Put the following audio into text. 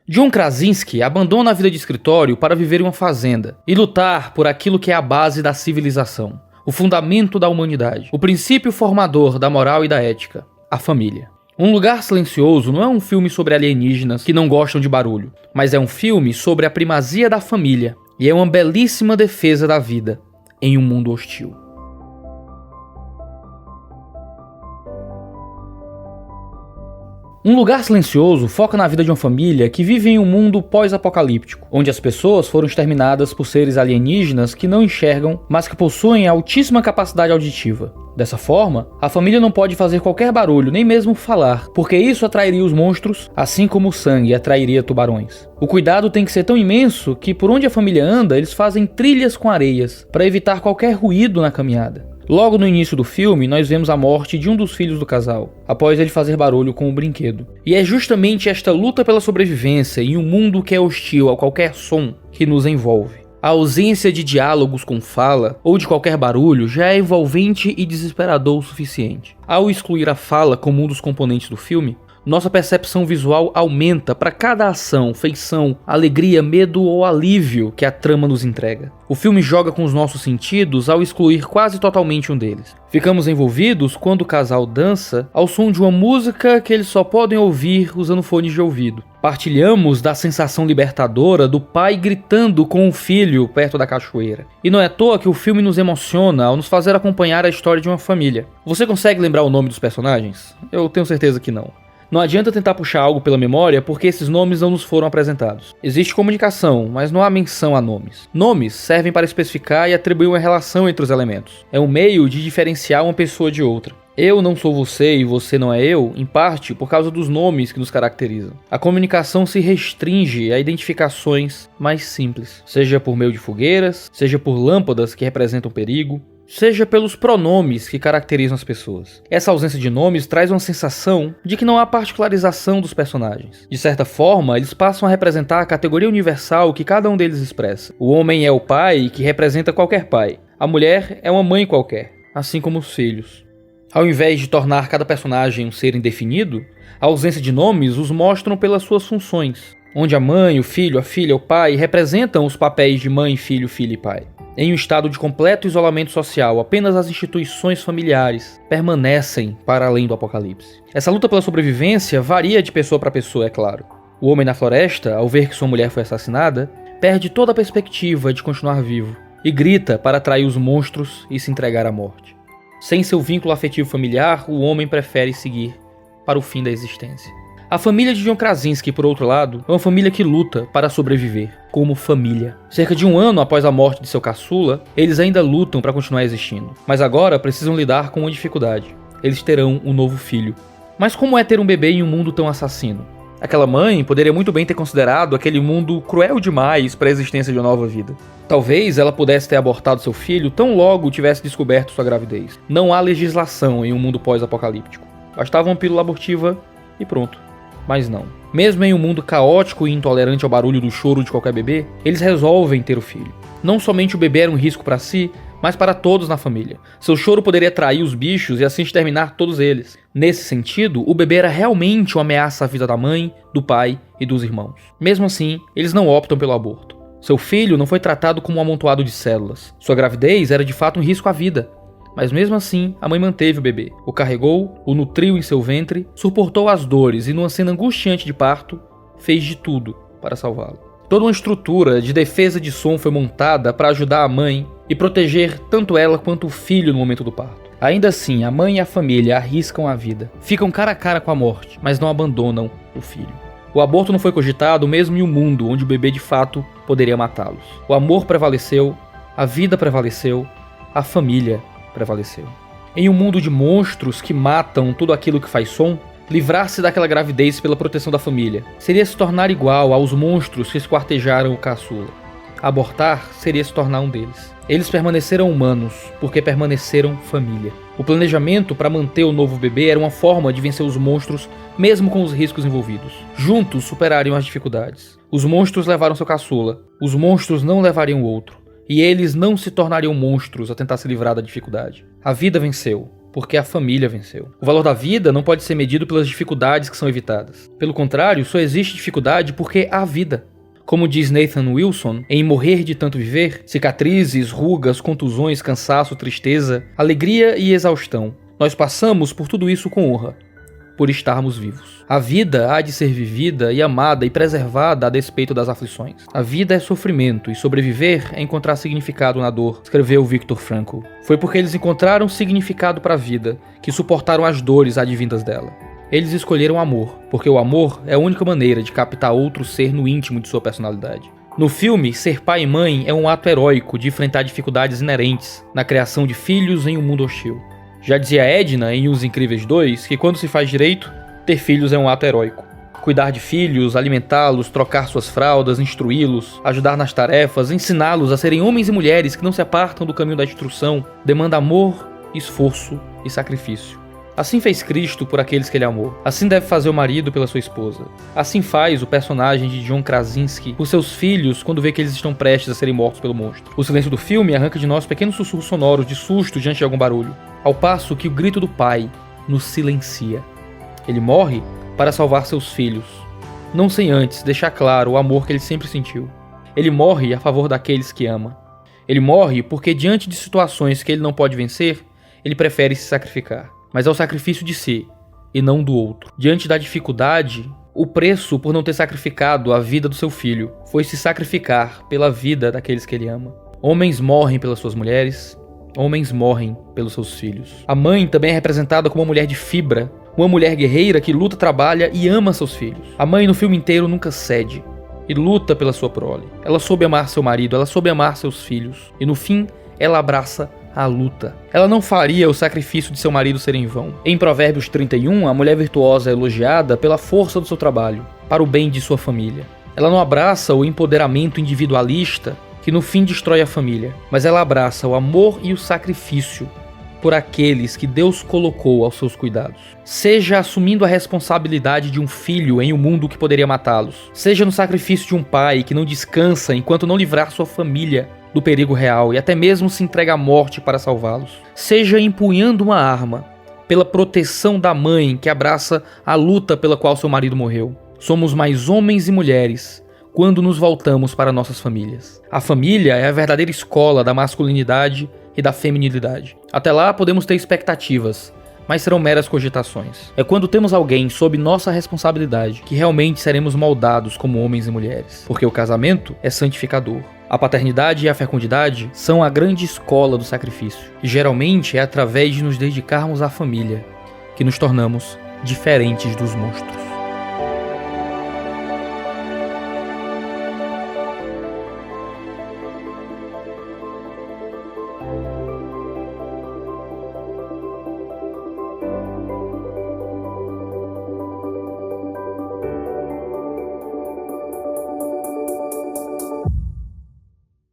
John Krasinski abandona a vida de escritório para viver em uma fazenda e lutar por aquilo que é a base da civilização, o fundamento da humanidade, o princípio formador da moral e da ética, a família. Um Lugar Silencioso não é um filme sobre alienígenas que não gostam de barulho, mas é um filme sobre a primazia da família e é uma belíssima defesa da vida em um mundo hostil. Um Lugar Silencioso foca na vida de uma família que vive em um mundo pós-apocalíptico, onde as pessoas foram exterminadas por seres alienígenas que não enxergam, mas que possuem altíssima capacidade auditiva. Dessa forma, a família não pode fazer qualquer barulho, nem mesmo falar, porque isso atrairia os monstros, assim como o sangue atrairia tubarões. O cuidado tem que ser tão imenso que por onde a família anda, eles fazem trilhas com areias, para evitar qualquer ruído na caminhada. Logo no início do filme, nós vemos a morte de um dos filhos do casal, após ele fazer barulho com o brinquedo. E é justamente esta luta pela sobrevivência em um mundo que é hostil a qualquer som que nos envolve. A ausência de diálogos com fala ou de qualquer barulho já é envolvente e desesperador o suficiente. Ao excluir a fala como um dos componentes do filme, nossa percepção visual aumenta para cada ação, feição, alegria, medo ou alívio que a trama nos entrega. O filme joga com os nossos sentidos ao excluir quase totalmente um deles. Ficamos envolvidos quando o casal dança ao som de uma música que eles só podem ouvir usando fones de ouvido. Partilhamos da sensação libertadora do pai gritando com o filho perto da cachoeira. E não é à toa que o filme nos emociona ao nos fazer acompanhar a história de uma família. Você consegue lembrar o nome dos personagens? Eu tenho certeza que não. Não adianta tentar puxar algo pela memória porque esses nomes não nos foram apresentados. Existe comunicação, mas não há menção a nomes. Nomes servem para especificar e atribuir uma relação entre os elementos. É um meio de diferenciar uma pessoa de outra. Eu não sou você e você não é eu, em parte por causa dos nomes que nos caracterizam. A comunicação se restringe a identificações mais simples, seja por meio de fogueiras, seja por lâmpadas que representam perigo, seja pelos pronomes que caracterizam as pessoas. Essa ausência de nomes traz uma sensação de que não há particularização dos personagens. De certa forma, eles passam a representar a categoria universal que cada um deles expressa. O homem é o pai, que representa qualquer pai. A mulher é uma mãe qualquer, assim como os filhos. Ao invés de tornar cada personagem um ser indefinido, a ausência de nomes os mostram pelas suas funções, onde a mãe, o filho, a filha, o pai representam os papéis de mãe, filho, filha e pai. Em um estado de completo isolamento social, apenas as instituições familiares permanecem para além do apocalipse. Essa luta pela sobrevivência varia de pessoa para pessoa, é claro. O homem na floresta, ao ver que sua mulher foi assassinada, perde toda a perspectiva de continuar vivo e grita para atrair os monstros e se entregar à morte. Sem seu vínculo afetivo familiar, o homem prefere seguir para o fim da existência. A família de John Krasinski, por outro lado, é uma família que luta para sobreviver, como família. Cerca de um ano após a morte de seu caçula, eles ainda lutam para continuar existindo. Mas agora precisam lidar com uma dificuldade. Eles terão um novo filho. Mas como é ter um bebê em um mundo tão assassino? Aquela mãe poderia muito bem ter considerado aquele mundo cruel demais para a existência de uma nova vida. Talvez ela pudesse ter abortado seu filho tão logo tivesse descoberto sua gravidez. Não há legislação em um mundo pós-apocalíptico. Bastava uma pílula abortiva e pronto. Mas não. Mesmo em um mundo caótico e intolerante ao barulho do choro de qualquer bebê, eles resolvem ter o filho. Não somente o bebê era um risco para si, mas para todos na família. Seu choro poderia atrair os bichos e assim exterminar todos eles. Nesse sentido, o bebê era realmente uma ameaça à vida da mãe, do pai e dos irmãos. Mesmo assim, eles não optam pelo aborto. Seu filho não foi tratado como um amontoado de células. Sua gravidez era de fato um risco à vida. Mas mesmo assim, a mãe manteve o bebê, o carregou, o nutriu em seu ventre, suportou as dores e numa cena angustiante de parto, fez de tudo para salvá-lo. Toda uma estrutura de defesa de som foi montada para ajudar a mãe e proteger tanto ela quanto o filho no momento do parto. Ainda assim, a mãe e a família arriscam a vida, ficam cara a cara com a morte, mas não abandonam o filho. O aborto não foi cogitado mesmo em um mundo onde o bebê de fato poderia matá-los. O amor prevaleceu, a vida prevaleceu, a família prevaleceu. Em um mundo de monstros que matam tudo aquilo que faz som, livrar-se daquela gravidez pela proteção da família seria se tornar igual aos monstros que esquartejaram o caçula. Abortar seria se tornar um deles. Eles permaneceram humanos porque permaneceram família. O planejamento para manter o novo bebê era uma forma de vencer os monstros, mesmo com os riscos envolvidos. Juntos superariam as dificuldades. Os monstros levaram seu caçula, os monstros não levariam outro. E eles não se tornariam monstros a tentar se livrar da dificuldade. A vida venceu, porque a família venceu. O valor da vida não pode ser medido pelas dificuldades que são evitadas. Pelo contrário, só existe dificuldade porque há vida. Como diz Nathan Wilson, em Morrer de Tanto Viver, cicatrizes, rugas, contusões, cansaço, tristeza, alegria e exaustão. Nós passamos por tudo isso com honra, por estarmos vivos. A vida há de ser vivida e amada e preservada a despeito das aflições. A vida é sofrimento e sobreviver é encontrar significado na dor, escreveu Viktor Frankl. Foi porque eles encontraram significado para a vida que suportaram as dores advindas dela. Eles escolheram o amor, porque o amor é a única maneira de captar outro ser no íntimo de sua personalidade. No filme, ser pai e mãe é um ato heróico de enfrentar dificuldades inerentes na criação de filhos em um mundo hostil. Já dizia Edna em Os Incríveis 2 que quando se faz direito, ter filhos é um ato heróico. Cuidar de filhos, alimentá-los, trocar suas fraldas, instruí-los, ajudar nas tarefas, ensiná-los a serem homens e mulheres que não se apartam do caminho da instrução, demanda amor, esforço e sacrifício. Assim fez Cristo por aqueles que ele amou. Assim deve fazer o marido pela sua esposa. Assim faz o personagem de John Krasinski por seus filhos quando vê que eles estão prestes a serem mortos pelo monstro. O silêncio do filme arranca de nós pequenos sussurros sonoros de susto diante de algum barulho, ao passo que o grito do pai nos silencia. Ele morre para salvar seus filhos, não sem antes deixar claro o amor que ele sempre sentiu. Ele morre a favor daqueles que ama. Ele morre porque diante de situações que ele não pode vencer, ele prefere se sacrificar. Mas é o sacrifício de si, e não do outro. Diante da dificuldade, o preço por não ter sacrificado a vida do seu filho foi se sacrificar pela vida daqueles que ele ama. Homens morrem pelas suas mulheres, homens morrem pelos seus filhos. A mãe também é representada como uma mulher de fibra, uma mulher guerreira que luta, trabalha e ama seus filhos. A mãe no filme inteiro nunca cede e luta pela sua prole. Ela soube amar seu marido, ela soube amar seus filhos, e no fim, ela abraça a luta. Ela não faria o sacrifício de seu marido ser em vão. Em Provérbios 31, a mulher virtuosa é elogiada pela força do seu trabalho, para o bem de sua família. Ela não abraça o empoderamento individualista, que no fim destrói a família, mas ela abraça o amor e o sacrifício por aqueles que Deus colocou aos seus cuidados. Seja assumindo a responsabilidade de um filho em um mundo que poderia matá-los. Seja no sacrifício de um pai que não descansa enquanto não livrar sua família do perigo real e até mesmo se entrega à morte para salvá-los. Seja empunhando uma arma pela proteção da mãe que abraça a luta pela qual seu marido morreu. Somos mais homens e mulheres quando nos voltamos para nossas famílias. A família é a verdadeira escola da masculinidade e da feminilidade. Até lá podemos ter expectativas, mas serão meras cogitações. É quando temos alguém sob nossa responsabilidade que realmente seremos moldados como homens e mulheres, porque o casamento é santificador. A paternidade e a fecundidade são a grande escola do sacrifício, e geralmente é através de nos dedicarmos à família que nos tornamos diferentes dos monstros.